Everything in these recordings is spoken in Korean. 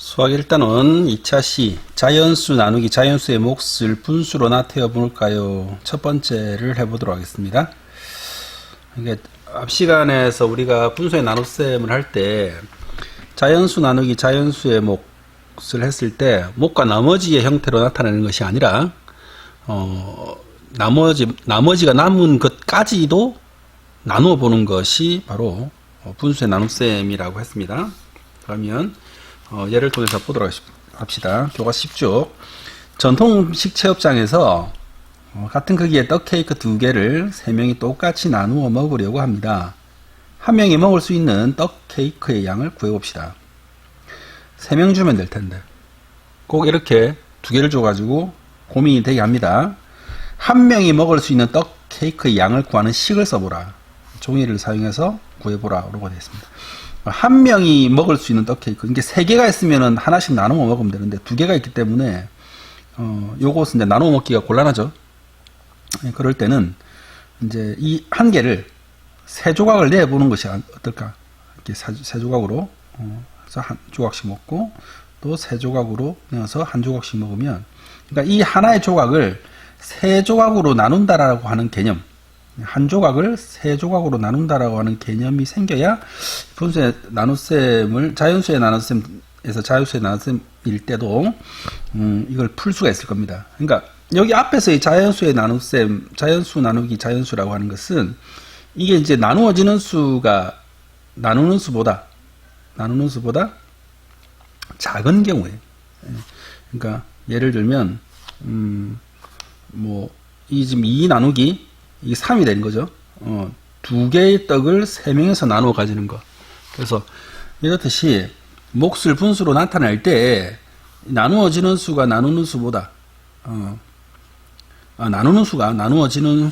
수학 1단원 2차 시 자연수 나누기 자연수의 몫을 분수로 나타내 볼까요? 첫 번째를 해보도록 하겠습니다. 이게 앞 시간에서 우리가 분수의 나눗셈을 할 때 자연수 나누기 자연수의 몫을 했을 때 몫과 나머지의 형태로 나타내는 것이 아니라 나머지가 남은 것까지도 나누어 보는 것이 바로 분수의 나눗셈이라고 했습니다. 그러면 예를 통해서 보도록 합시다. 교과 10쪽. 전통식 체업장에서 같은 크기의 떡 케이크 2개를 3명이 똑같이 나누어 먹으려고 합니다. 한 명이 먹을 수 있는 떡 케이크의 양을 구해봅시다. 3명 주면 될 텐데 꼭 이렇게 2개를 줘가지고 고민이 되게 합니다. 한 명이 먹을 수 있는 떡 케이크의 양을 구하는 식을 써보라. 종이를 사용해서 구해보라. 라고 되어 있습니다. 한 명이 먹을 수 있는 떡 케이크. 이게 3개가 있으면은 하나씩 나누어 먹으면 되는데 2개가 있기 때문에, 요것은 이제 나누어 먹기가 곤란하죠. 그럴 때는 이제 이 한 개를 3조각을 내보는 것이 어떨까. 이렇게 3조각으로, 해서 한 조각씩 먹고, 또 3조각으로 내어서 한 조각씩 먹으면, 그러니까 이 하나의 조각을 3조각으로 나눈다라고 하는 개념, 한 조각을 3조각으로 나눈다라고 하는 개념이 생겨야 분수의 나눗셈을 자연수의 나눗셈에서 자연수의 나눗셈일 때도 이걸 풀 수가 있을 겁니다. 그러니까 여기 앞에서의 자연수의 나눗셈, 자연수 나누기 자연수라고 하는 것은 이게 이제 나누어지는 수가 나누는 수보다 작은 경우에, 그러니까 예를 들면 이 지금 2 나누기 이게 3이 되는 거죠. 2개의 떡을 3명에서 나누어 가지는 거. 그래서 이렇듯이 몫을 분수로 나타낼 때 나누어지는 수가 나누는 수보다 나누는 수가 나누어지는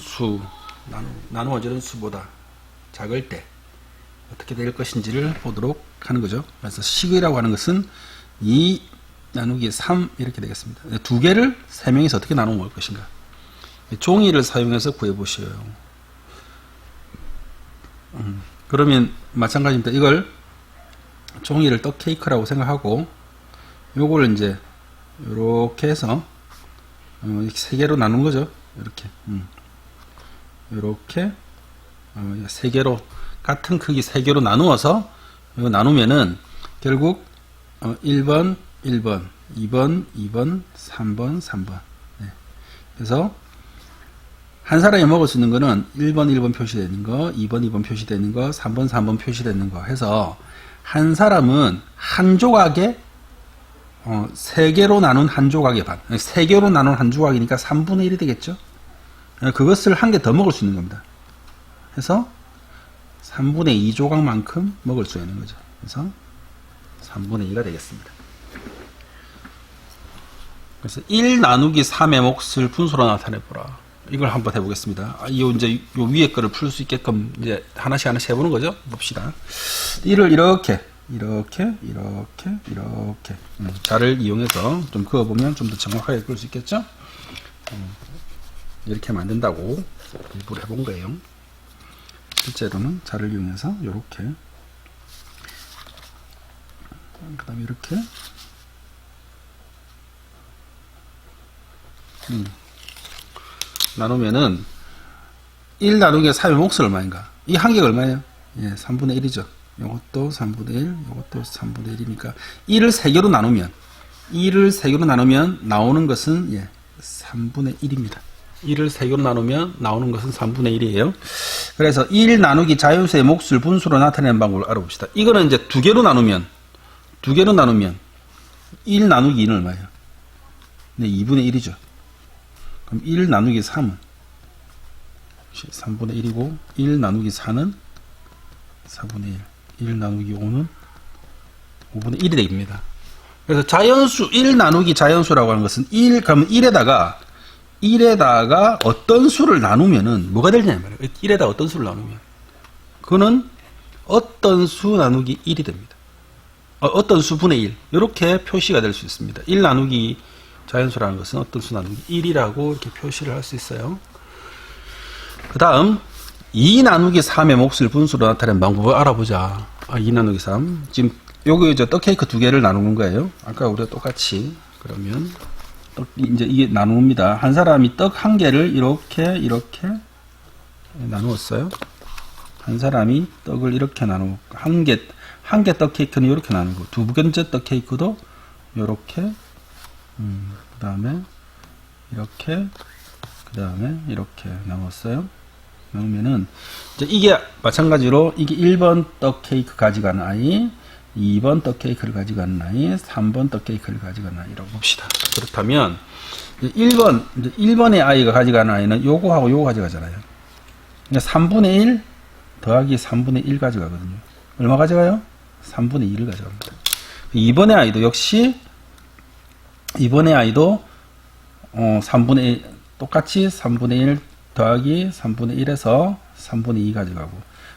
수보다 작을 때 어떻게 될 것인지를 보도록 하는 거죠. 그래서 식이라고 하는 것은 2 나누기 3 이렇게 되겠습니다. 2개를 3명에서 어떻게 나누어 먹을 것인가. 종이를 사용해서 구해보셔요. 그러면 마찬가지입니다. 이걸 종이를 떡 케이크라고 생각하고 요걸 이제 요렇게 해서 3개로 나눈 거죠. 이렇게 3개로 같은 크기 3개로 나누어서 이거 나누면은 결국 1번 1번 2번 2번 3번 3번. 그래서 한 사람이 먹을 수 있는 거는 1번 1번 표시되는 거, 2번 2번 표시되는 거, 3번 3번 표시되는 거 해서 한 사람은 한 조각에 3개로 나눈 한 조각의 반, 3개로 나눈 한 조각이니까 3분의 1이 되겠죠. 그것을 한 개 더 먹을 수 있는 겁니다. 그래서 3분의 2 조각만큼 먹을 수 있는 거죠. 그래서 3분의 2가 되겠습니다. 그래서 1 나누기 3의 몫을 분수로 나타내보라. 이걸 한번 해보겠습니다. 이제 요 위에 거를 풀 수 있게끔 이제 하나씩 해보는 거죠. 봅시다. 1을 이렇게 자를 이용해서 좀 그어보면 좀 더 정확하게 그을 수 있겠죠. 이렇게 만든다고 일부러 해본 거예요. 실제로는 자를 이용해서 이렇게, 그 다음에 이렇게, 나누면은 1 나누기 3의 몫은 얼마인가? 이 한 개가 얼마예요? 3분의 1이죠. 이것도 3분의 1, 이것도 3분의 1이니까 1을 3개로 나누면 나오는 것은 3분의 1입니다. 1을 3개로 나누면 나오는 것은 3분의 1이에요. 그래서 1 나누기 자연수의 몫을 분수로 나타내는 방법을 알아봅시다. 이거는 이제 2개로 나누면 1 나누기 2는 얼마예요? 2분의 1이죠. 그럼 1 나누기 3은 3분의 1이고 1 나누기 4는 4분의 1 나누기 5는 5분의 1이 됩니다. 그래서 자연수 1 나누기 자연수라고 하는 것은 그러면 1에다가 어떤 수를 나누면은 뭐가 되냐 말이에요. 1에다 어떤 수를 나누면 그거는 어떤 수 나누기 1이 됩니다. 어떤 수 분의 1 이렇게 표시가 될 수 있습니다. 1 나누기 자연수라는 것은 어떤 수 나누기 1이라고 이렇게 표시를 할 수 있어요. 그 다음 2 나누기 3의 몫을 분수로 나타내는 방법을 알아보자. 2 나누기 3 지금 요거 이제 떡 케이크 두 개를 나누는 거예요. 아까 우리가 똑같이. 그러면 이제 이게 나눕니다. 한 사람이 떡 한 개를 이렇게 나누었어요. 한 사람이 떡을 이렇게 나누고 한 개 떡 케이크는 이렇게 나누고 두 번째 떡 케이크도 이렇게 그 다음에 이렇게 그 다음에 이렇게 나눴어요. 그러면은 이제 이게 마찬가지로 이게 1번 떡 케이크 가져가는 아이, 2번 떡 케이크를 가져가는 아이, 3번 떡 케이크를 가져가는 아이라고 봅시다. 그렇다면 1번의 아이가 가져가는 아이는 요거하고 요거 가져가잖아요. 그러니까 3분의 1 더하기 3분의 1 가져가거든요. 얼마 가져가요? 3분의 2를 가져갑니다. 2번의 아이도 역시 2번의 아이도 3분의 1 똑같이 3분의 1 더하기 3분의 1에서 3분의 2 가져가고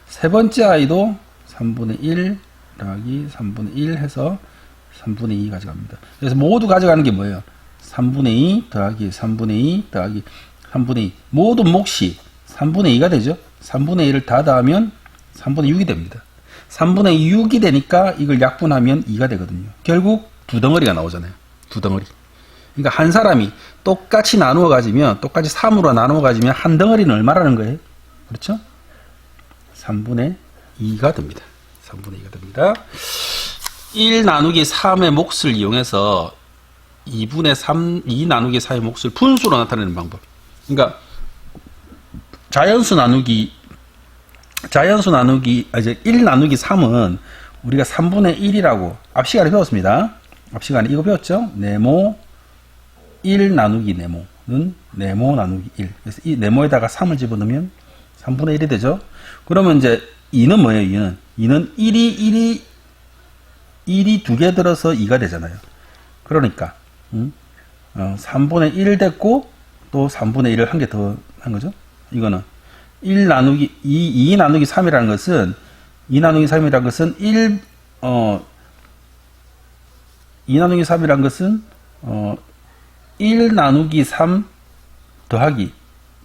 세 번째 아이도 3분의 1 더하기 3분의 1 해서 3분의 2 가져갑니다. 그래서 모두 가져가는 게 뭐예요? 3분의 2 더하기 3분의 2 더하기 3분의 2 모두 몫이 3분의 2가 되죠. 3분의 1을 다 더하면 3분의 6이 됩니다. 3분의 6이 되니까 이걸 약분하면 2가 되거든요. 결국 두 덩어리가 나오잖아요. 두 덩어리. 그러니까 한 사람이 똑같이 나누어 가지면 똑같이 3으로 나누어 가지면 한 덩어리는 얼마라는 거예요? 그렇죠? 3분의 2가 됩니다. 3분의 2가 됩니다. 1 나누기 3의 몫을 이용해서 2분의 3, 2 나누기 4의 몫을 분수로 나타내는 방법. 그러니까 자연수 나누기 이제 1 나누기 3은 우리가 3분의 1이라고 앞 시간에 배웠습니다. 앞 시간에 이거 배웠죠? 네모 1 나누기 네모는 네모 나누기 1. 그래서 이 네모에다가 3을 집어넣으면 3분의 1이 되죠. 그러면 이제 2는 뭐예요? 2는 1이 두 개 들어서 2가 되잖아요. 그러니까 3분의 1 됐고 또 3분의 1을 한 개 더 한 거죠. 이거는 1 나누기 2 나누기 3이라는 것은 2 나누기 3이라는 것은 2 나누기 3이라는 것은 1 나누기 3 더하기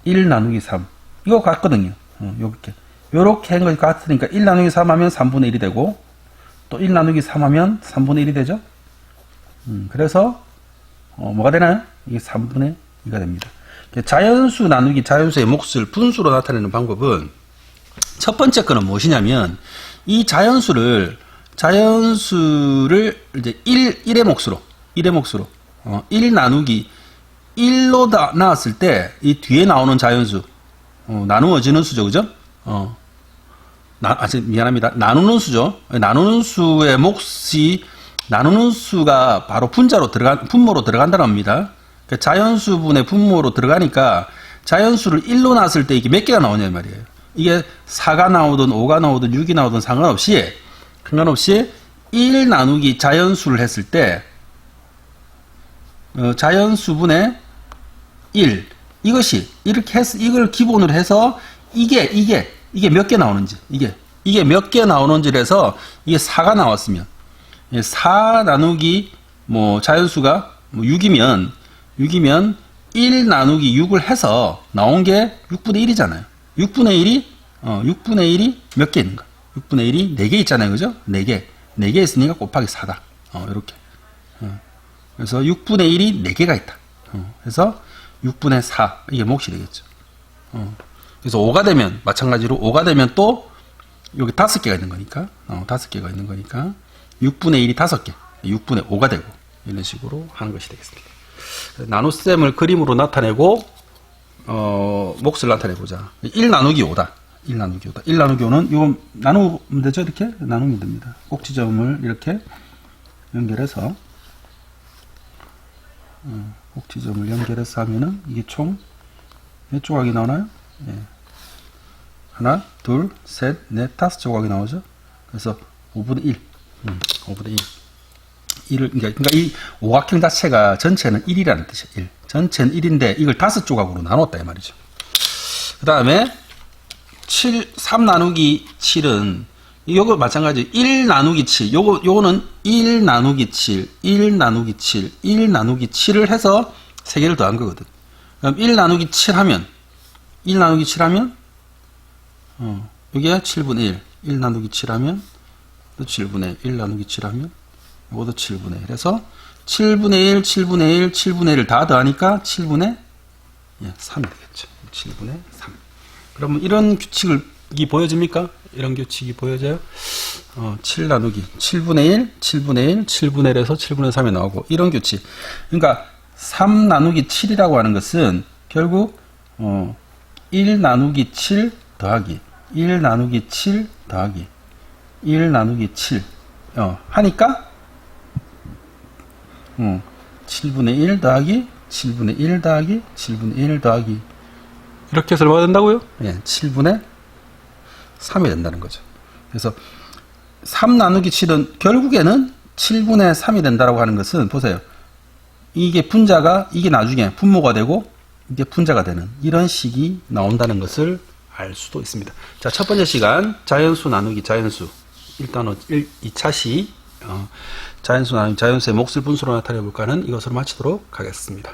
1 나누기 3 이거 같거든요. 요렇게 한 것이 같으니까 1 나누기 3 하면 3분의 1이 되고 또 1 나누기 3 하면 3분의 1이 되죠. 그래서 뭐가 되나요? 이게 3분의 2가 됩니다. 자연수 나누기 자연수의 몫을 분수로 나타내는 방법은 첫 번째 거는 무엇이냐면 이 자연수를 이제 1의 몫으로 1 나누기 1로 나왔을 때 이 뒤에 나오는 자연수 나누어지는 수죠. 그죠? 미안합니다. 나누는 수죠. 나누는 수의 몫이 나누는 수가 바로 분모로 들어간다는 겁니다. 자연수분의 분모로 들어가니까 자연수를 1로 놨을 때 이게 몇 개가 나오냐 말이에요. 이게 4가 나오든 5가 나오든 6이 나오든 상관없이 1 나누기 자연수를 했을 때 자연수분의 1 이것이 이렇게 해서 이걸 기본으로 해서 이게 몇 개 나오는지 이게 몇 개 나오는지를 해서 이게 4가 나왔으면 4 나누기 자연수가 6이면 1 나누기 6을 해서 나온 게 6분의 1이잖아요. 6분의 1이 몇 개 있는가? 6분의 1이 4개 있잖아요. 그죠? 4개 있으니까 곱하기 4다. 이렇게. 그래서 6분의 1이 4개가 있다. 그래서 6분의 4. 이게 몫이 되겠죠. 그래서 5가 되면, 마찬가지로 5가 되면 또 여기 5개가 있는 거니까, 5개가 있는 거니까 6분의 1이 5개. 6분의 5가 되고, 이런 식으로 하는 것이 되겠습니다. 나눗셈을 그림으로 나타내고 몫을 나타내보자. 1 나누기 5다. 1 나누기 5는 이거 나누면 되죠? 이렇게 나누면 됩니다. 꼭지점을 이렇게 연결해서 하면은 이게 총 몇 조각이 나오나요? 예. 하나, 둘, 셋, 넷, 5조각이 나오죠? 그래서 5분의 1. 5분의 1. 그러니까 이 오각형 자체가 전체는 1이라는 뜻이에요. 1. 전체는 1인데 이걸 5조각으로 나눴다 이 말이죠. 그 다음에 3 나누기 7은 요거 마찬가지 1 나누기 7 요거는 1 나누기 7 1 나누기 7 1 나누기 7을 해서 3개를 더한 거거든. 그럼 1 나누기 7 하면 여기에 7분의 1 1 나누기 7 하면 7분의 1 나누기 7 하면 이것도 7분의 1 해서 7분의 1, 7분의 1, 7분의 1을 다 더하니까 7분의 3이 되겠죠. 7분의 3. 그러면 이런 규칙이 보여집니까? 이런 규칙이 보여져요? 7 나누기 7분의 1, 7분의 1, 7분의 1에서 7분의 3이 나오고 이런 규칙. 그러니까 3 나누기 7이라고 하는 것은 결국 1 나누기 7 더하기 1 나누기 7 더하기 1 나누기 7 하니까 7분의 1 더하기 7분의 1 더하기 7분의 1 더하기 이렇게 해서 얼마가 된다고요? 7분의 3이 된다는 거죠. 그래서 3 나누기 7은 결국에는 7분의 3이 된다고 하는 것은 보세요. 이게 분자가 이게 나중에 분모가 되고 이게 분자가 되는 이런 식이 나온다는 것을 알 수도 있습니다. 자, 첫 번째 시간 자연수 나누기 자연수 일단 2차 시 자연수 나누기 자연수의 몫을 분수로 나타내 볼까 하는 이것으로 마치도록 하겠습니다.